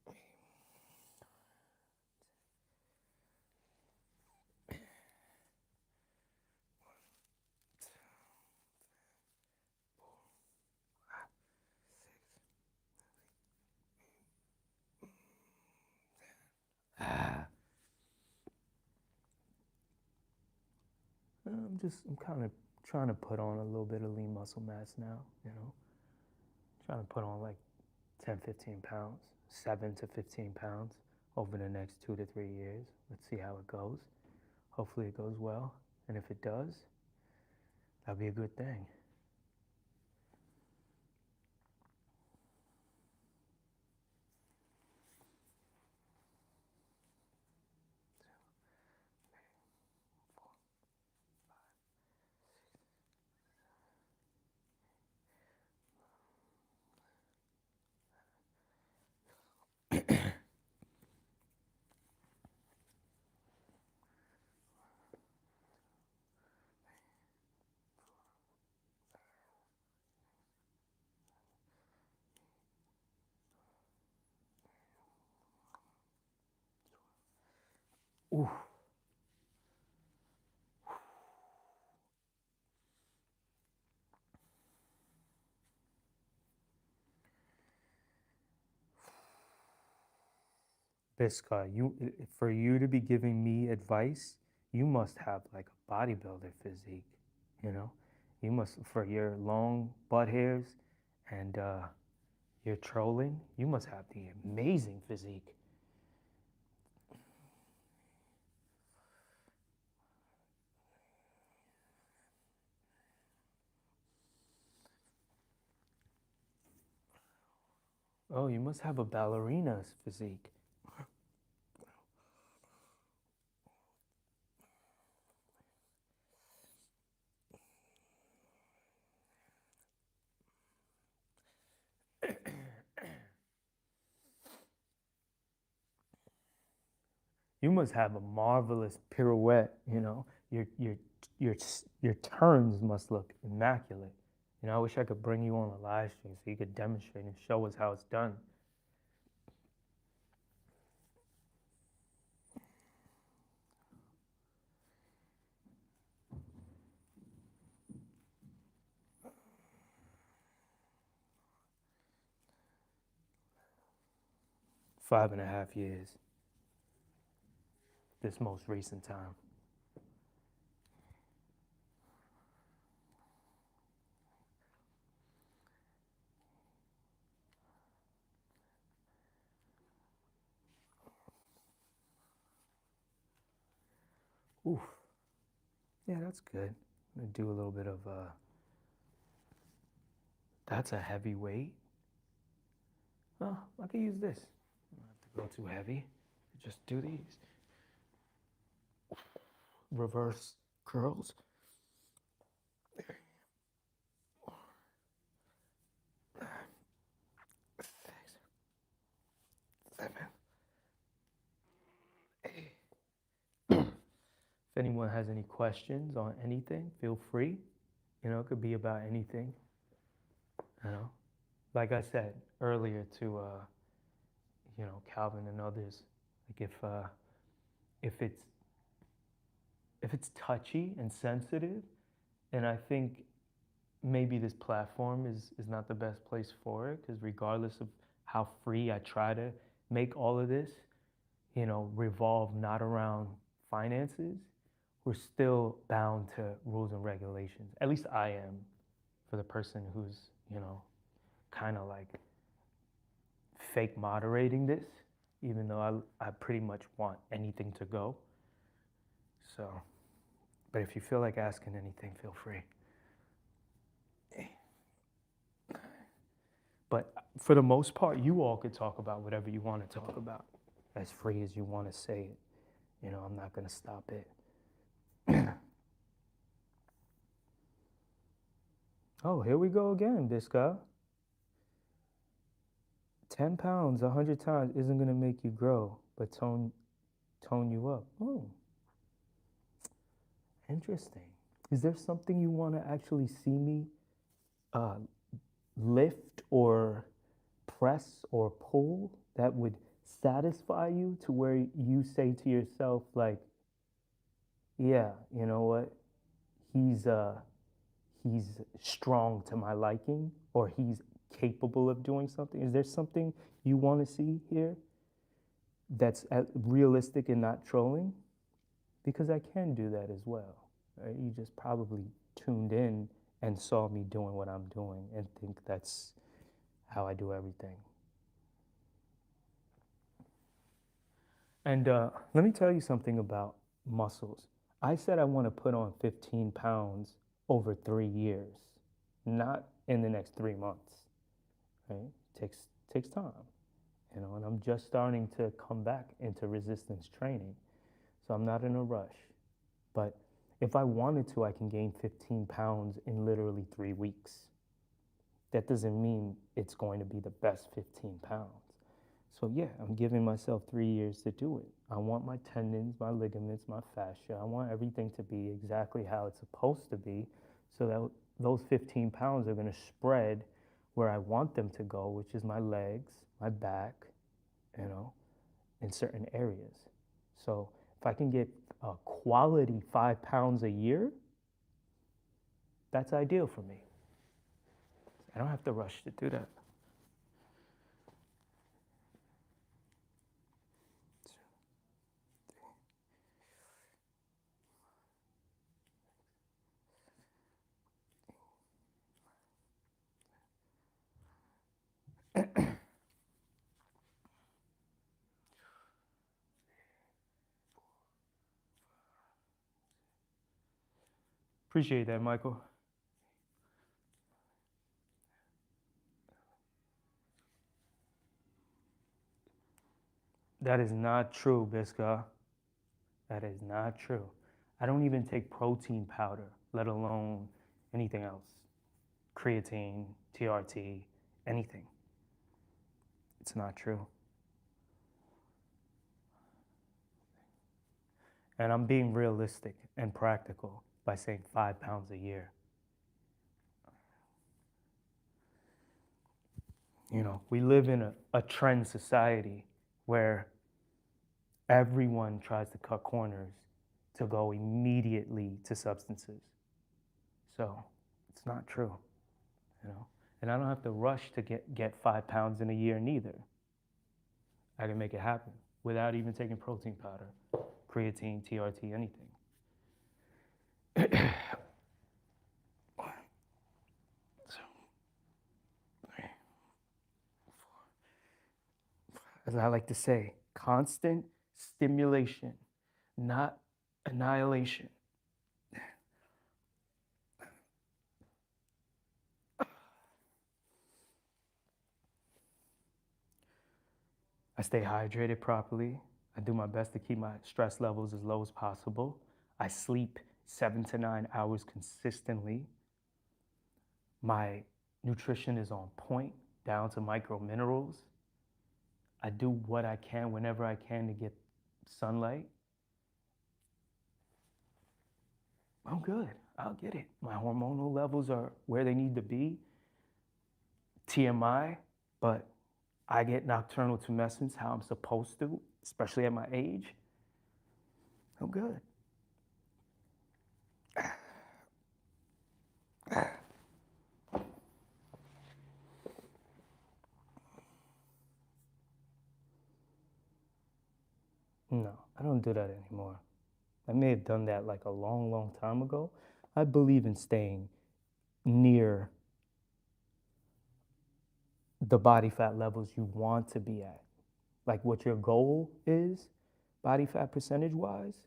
8. I'm kind of trying to put on a little bit of lean muscle mass now, you know? Trying to put on like 10, 15 pounds, 7 to 15 pounds over the next 2 to 3 years. Let's see how it goes. Hopefully it goes well. And if it does, that'll be a good thing. Ooh. Bisca, for you to be giving me advice, you must have like a bodybuilder physique, you know? You must, for your long butt hairs and your trolling, you must have the amazing physique. Oh, you must have a ballerina's physique. You must have a marvelous pirouette, you know. Your turns must look immaculate. You know, I wish I could bring you on a live stream so you could demonstrate and show us how it's done. Five and a half years. This most recent time. Oof. Yeah, that's good. I'm gonna do a little bit of that's a heavy weight. Oh, I could use this. I don't have to go too heavy. Just do these. Reverse curls. There. If anyone has any questions on anything, feel free. You know, it could be about anything. You know, like I said earlier to Calvin and others, like if it's if it's touchy and sensitive, and I think maybe this platform is not the best place for it, because regardless of how free I try to make all of this, revolve not around finances, we're still bound to rules and regulations. At least I am, for the person who's, kind of like fake moderating this, even though I pretty much want anything to go. So, but if you feel like asking anything, feel free. But for the most part, you all could talk about whatever you want to talk about, as free as you want to say it. I'm not going to stop it. Oh, here we go again, Bisca. 10 pounds 100 times isn't going to make you grow, but tone you up. Oh, interesting. Is there something you want to actually see me lift or press or pull that would satisfy you to where you say to yourself, like, yeah, you know what? He's strong to my liking, or he's capable of doing something. Is there something you want to see here that's realistic and not trolling? Because I can do that as well. Right? You just probably tuned in and saw me doing what I'm doing and think that's how I do everything. And let me tell you something about muscles. I said I want to put on 15 pounds over 3 years, not in the next 3 months. Right? Takes time, and I'm just starting to come back into resistance training, so I'm not in a rush. But if I wanted to, I can gain 15 pounds in literally 3 weeks. That doesn't mean it's going to be the best 15 pounds. So yeah, I'm giving myself 3 years to do it. I want my tendons, my ligaments, my fascia, I want everything to be exactly how it's supposed to be, so that those 15 pounds are going to spread where I want them to go, which is my legs, my back, in certain areas. So if I can get a quality 5 pounds a year, that's ideal for me. I don't have to rush to do that. Appreciate that, Michael. That is not true, Bisca. That is not true. I don't even take protein powder, let alone anything else. Creatine, TRT, anything. It's not true. And I'm being realistic and practical by saying 5 pounds a year. We live in a trend society where everyone tries to cut corners to go immediately to substances. So it's not true, And I don't have to rush to get 5 pounds in a year neither. I can make it happen without even taking protein powder, creatine, TRT, anything. As I like to say, constant stimulation, not annihilation. I stay hydrated properly. I do my best to keep my stress levels as low as possible. I sleep 7 to 9 hours consistently. My nutrition is on point, down to micro minerals. I do what I can whenever I can to get sunlight. I'm good. I'll get it. My hormonal levels are where they need to be. TMI, but I get nocturnal tumescence how I'm supposed to, especially at my age. I'm good. No, I don't do that anymore. I may have done that like a long, long time ago. I believe in staying near the body fat levels you want to be at. Like what your goal is, body fat percentage wise,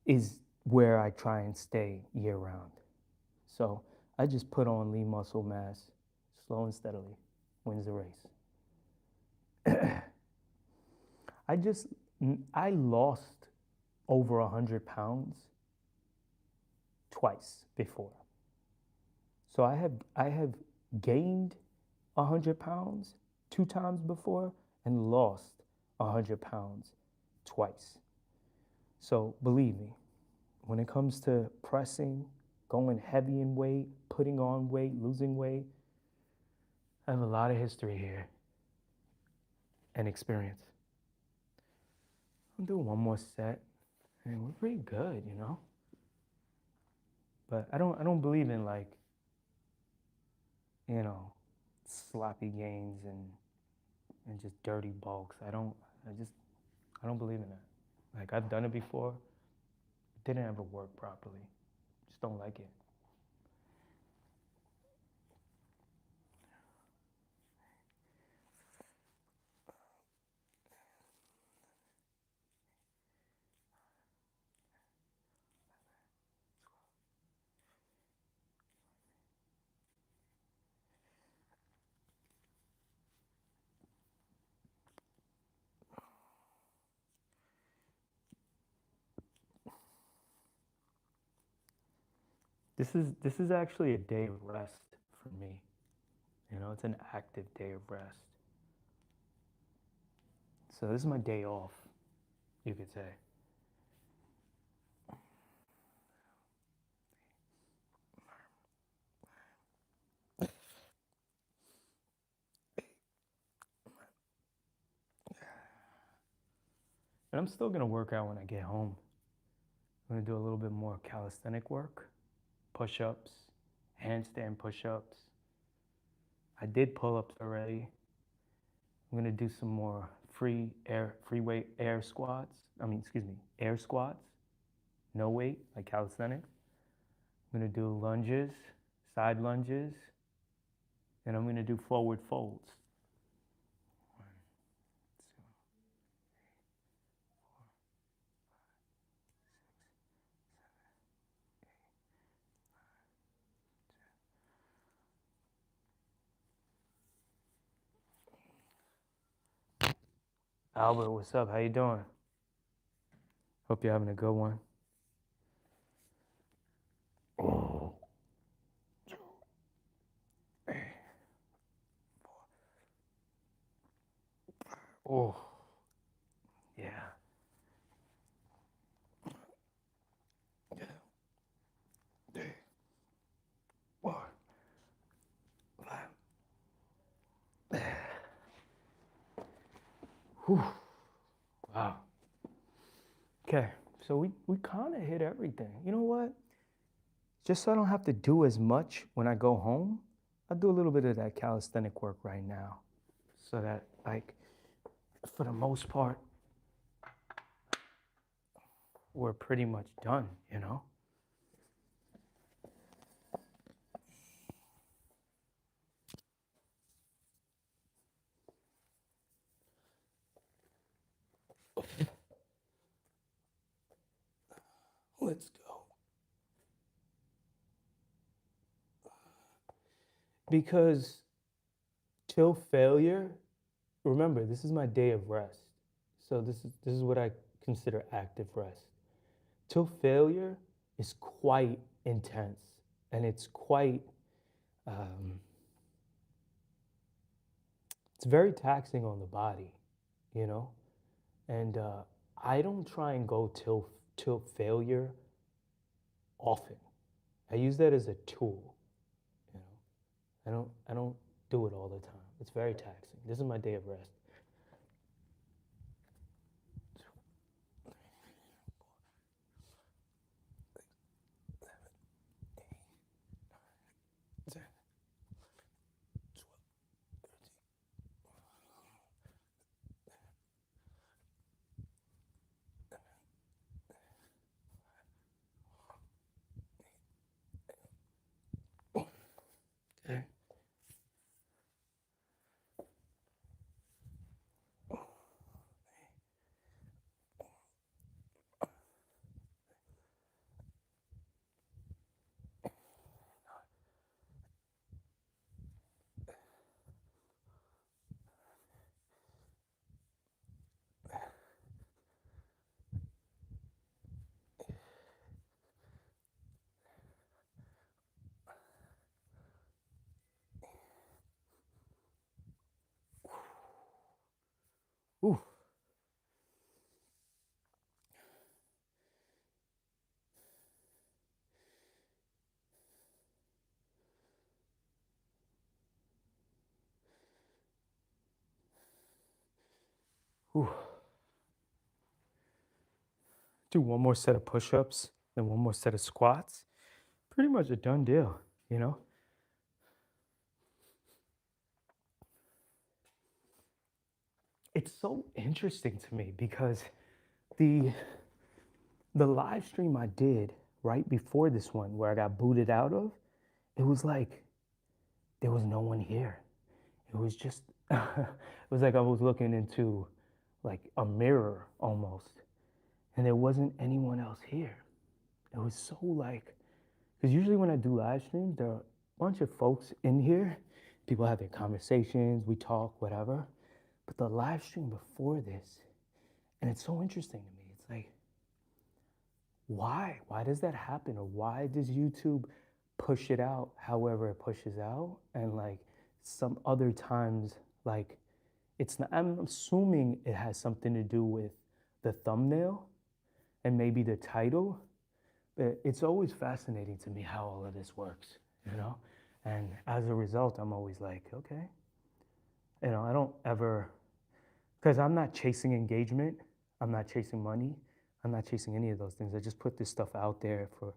is where I try and stay year round. So I just put on lean muscle mass, slow and steadily, wins the race. I just, I lost over 100 pounds twice before. So I have gained 100 pounds 2 times before and lost 100 pounds twice. So believe me, when it comes to pressing, going heavy in weight, putting on weight, losing weight, I have a lot of history here and experience. I'll do one more set and we're pretty good, you know? But I don't believe in like, you know, sloppy gains and just dirty bulks. I don't believe in that. Like I've done it before. It didn't ever work properly. Just don't like it. This is actually a day of rest for me. You know, it's an active day of rest. So this is my day off, you could say. And I'm still gonna work out when I get home. I'm gonna do a little bit more calisthenic work, push-ups, handstand push-ups. I did pull-ups already. I'm gonna do some more free weight air squats. Air squats, no weight, like calisthenics. I'm gonna do lunges, side lunges, and I'm gonna do forward folds. Albert, what's up? How you doing? Hope you're having a good one. Oh, oh, yeah. Four, five. Whew. Wow. Okay, so we kind of hit everything. You know what? Just so I don't have to do as much when I go home, I'll do a little bit of that calisthenic work right now. So that, like, for the most part, we're pretty much done, you know? Let's go. Because till failure, remember, this is my day of rest. So this is what I consider active rest. Till failure is quite intense and it's quite um, it's very taxing on the body, you know? And I don't try and go till failure often. I use that as a tool. You know, I don't do it all the time. It's very taxing. This is my day of rest. Okay. Ooh. Ooh. Do one more set of push-ups, then one more set of squats. Pretty much a done deal, you know? It's so interesting to me because the the live stream I did right before this one where I got booted out of, it was like there was no one here. It was just it was like I was looking into like a mirror almost, and there wasn't anyone else here. It was so like, because usually when I do live streams, there are a bunch of folks in here. People have their conversations, we talk, whatever. But the live stream before this, and it's so interesting to me. It's like, why? Why does that happen? Or why does YouTube push it out however it pushes out? And like some other times, like it's not, I'm assuming it has something to do with the thumbnail and maybe the title. But it's always fascinating to me how all of this works, you know? And as a result, I'm always like, okay, you know, I don't ever, because I'm not chasing engagement, I'm not chasing money, I'm not chasing any of those things. I just put this stuff out there for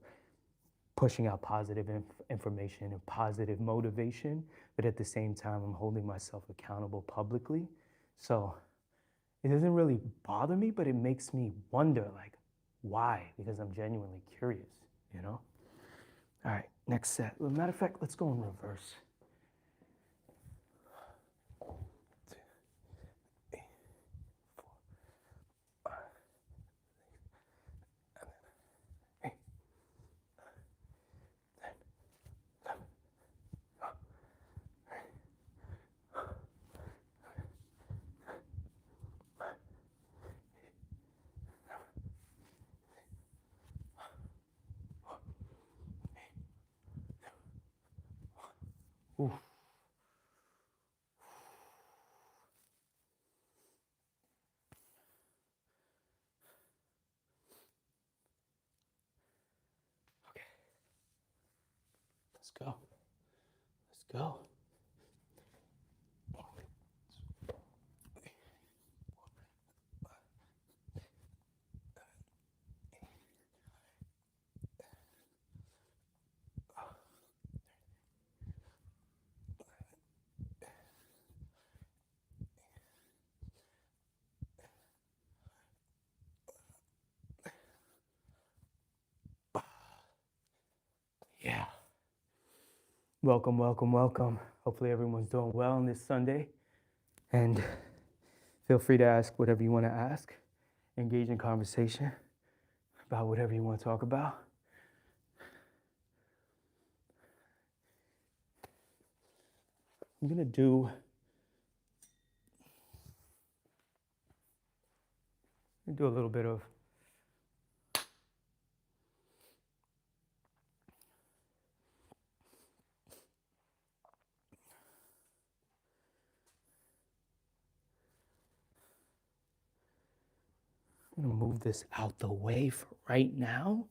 pushing out positive information and positive motivation, but at the same time, I'm holding myself accountable publicly. So it doesn't really bother me, but it makes me wonder, like, why? Because I'm genuinely curious, you know? All right, next set. Matter of fact, let's go in reverse. Ooh. Okay. Let's go. Let's go. Yeah. Welcome, welcome, welcome. Hopefully everyone's doing well on this Sunday. And feel free to ask whatever you want to ask. Engage in conversation about whatever you want to talk about. I'm going to do a little bit of I'm going to move this out the way for right now.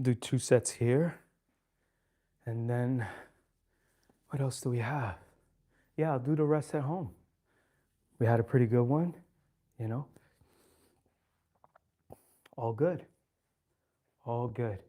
do 2 sets here. And then, what else do we have? Yeah, I'll do the rest at home. We had a pretty good one, you know? All good. All good.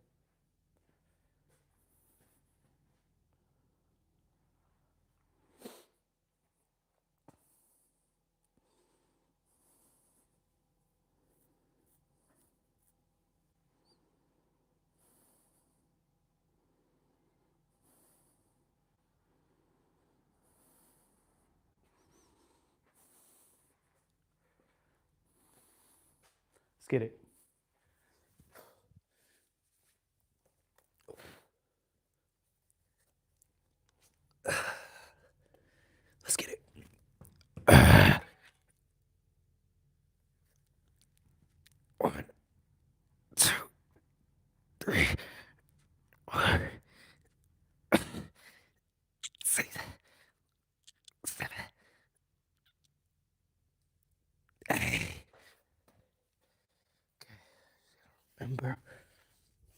Let's get it. Let's get it. 1, 2, 3, 4, 6, 7, 8. Okay, remember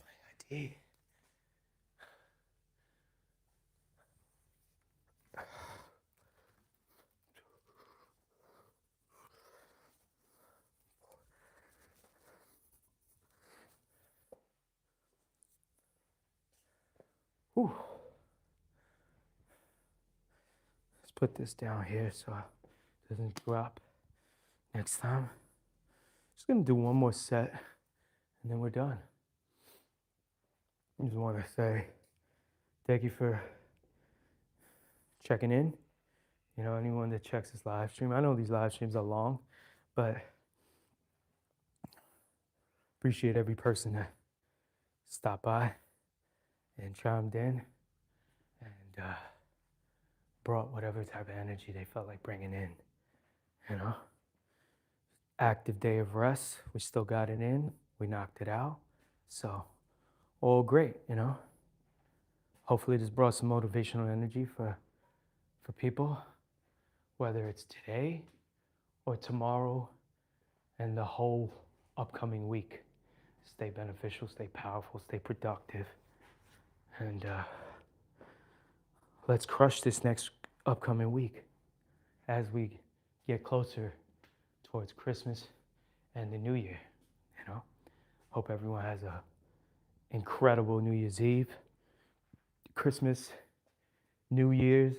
my ID. Whew. Let's put this down here so it doesn't drop next time. Just gonna do one more set and then we're done. I just want to say thank you for checking in. You know, anyone that checks this live stream. I know these live streams are long, but appreciate every person that stopped by and chimed in and brought whatever type of energy they felt like bringing in, you know. Active day of rest, we still got it in, we knocked it out, so all great, you know. Hopefully this brought some motivational energy for people, whether it's today or tomorrow and the whole upcoming week. Stay beneficial, stay powerful, stay productive, and let's crush this next upcoming week as we get closer towards Christmas and the New Year, you know. Hope everyone has a incredible New Year's Eve, Christmas, New Year's,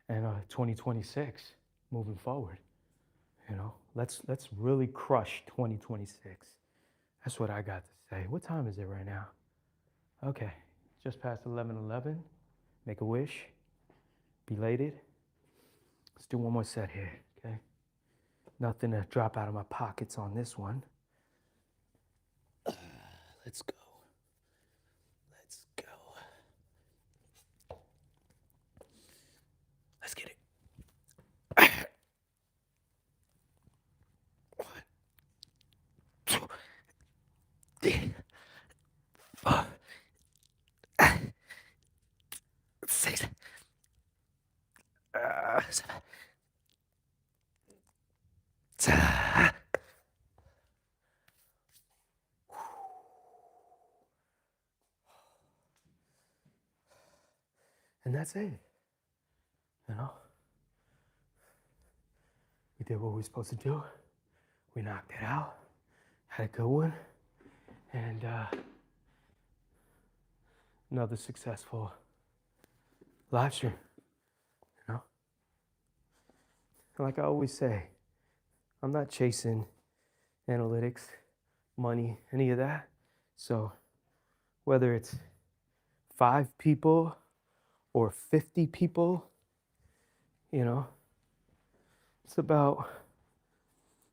and 2026 moving forward. You know, let's really crush 2026. That's what I got to say. What time is it right now? Okay, just past 11:11. Make a wish. Belated. Let's do one more set here, okay? Nothing to drop out of my pockets on this one. Let's go. Let's go. Let's get it. 1, 2, 3, 4, 6, 7. And that's it. You know? We did what we were supposed to do. We knocked it out. Had a good one. And another successful live stream. You know? Like I always say, I'm not chasing analytics, money, any of that. So whether it's 5 people or 50 people, you know, it's about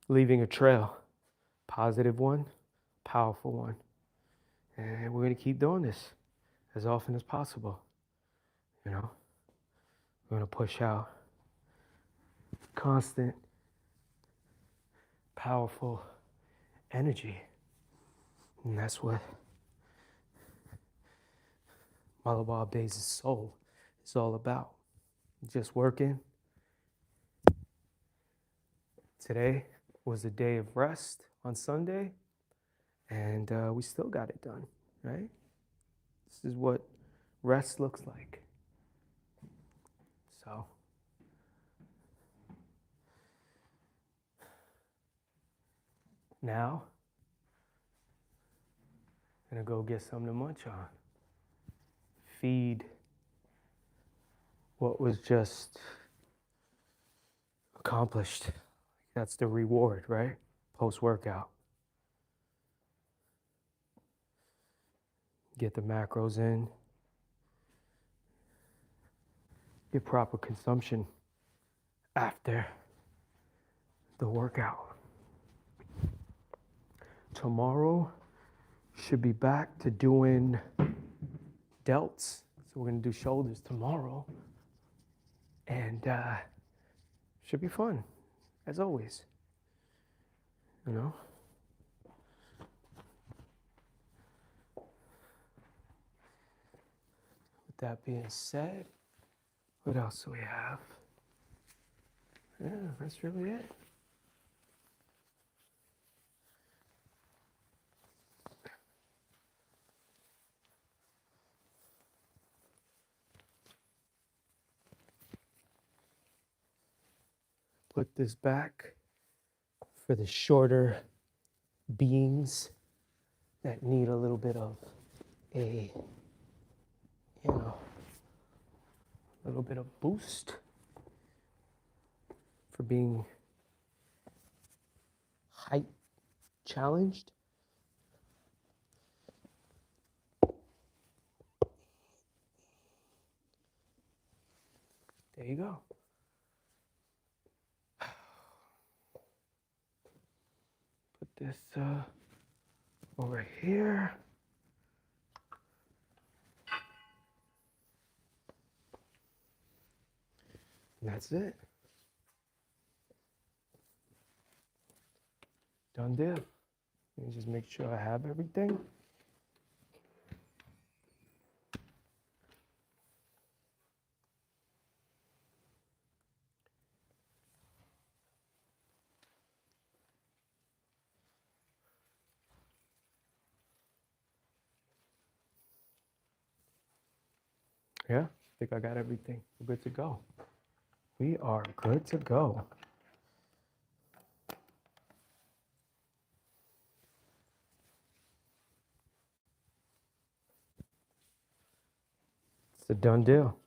leaving a trail, positive one, powerful one. And we're going to keep doing this as often as possible. You know, we're going to push out constant, powerful energy. And that's what Malabar Bay's soul is all about. Just working. Today was a day of rest on Sunday, and we still got it done. right? This is what rest looks like. So, now, I'm gonna go get something to munch on. Feed what was just accomplished. That's the reward, right? Post-workout. Get the macros in. Get proper consumption after the workout. Tomorrow should be back to doing delts. So we're gonna do shoulders tomorrow. And should be fun, as always. You know? With that being said, what else do we have? Yeah, that's really it. Put this back for the shorter beings that need a little bit of a, a little bit of boost for being height challenged. There you go. Put this over here. And that's it. Done deal. Let me just make sure I have everything. Yeah, I think I got everything. We're good to go. We are good to go. It's a done deal.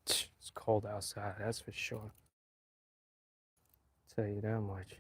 It's cold outside, that's for sure. Tell you that much.